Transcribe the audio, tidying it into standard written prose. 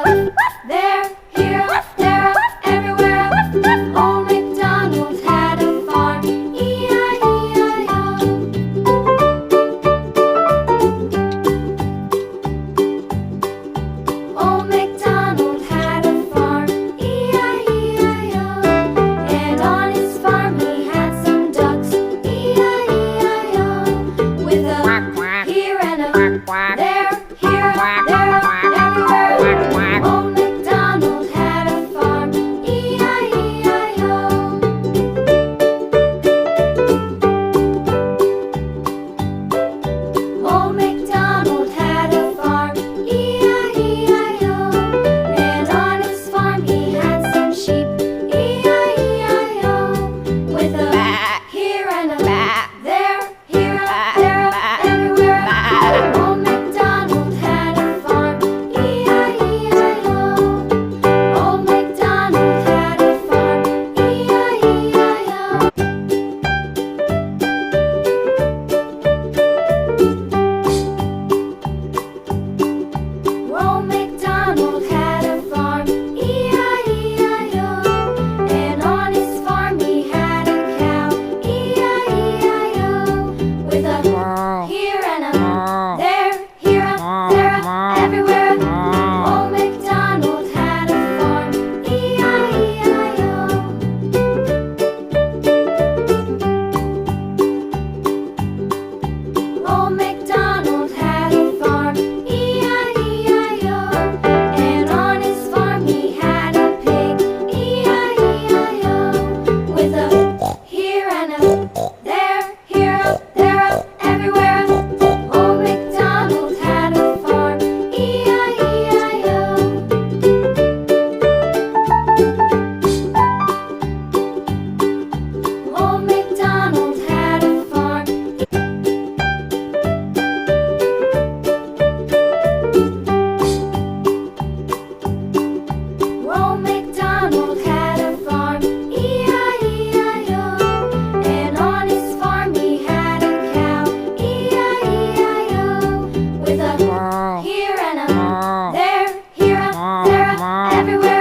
a there, here, there, everywhere. Old MacDonald had a farm, E-I-E-I-O. Old MacDonald had a farm, E-I-E-I-O. And on his farm he had some ducks, E-I-E-I-O. With a here and a there, here, there, everywhere. Old MacDonald had a farm, E-I-E-I-O. Old MacDonald had a farm, E-I-E-I-O. And on his farm he had some sheep, E-I-E-I-O. With a here and a there, here, there, everywhere. Old MacDonald had a farm, E-I-E-I-O. Old MacDonald had a farm, E-I-E-I-O. Old MacDonald had a farm, E-I-E-I-O. And on his farm he had a cow, E-I-E-I-O. With a here and a there, here, there, everywhere. Old MacDonald had a farm, E-I-E-I-O. Old MacDonald had a farm, E-I-E-I-O. And on his farm he had a pig, E-I-E-I-O. With a here and a there, here, there, everywhere. Old MacDonald had a farm, E-I-E-I-O. Old MacDonald had a farm. Old MacDonald had a farm, E-I-E-I-O. And on his farm he had a cow, E-I-E-I-O. With a here and a there, here, there, everywhere.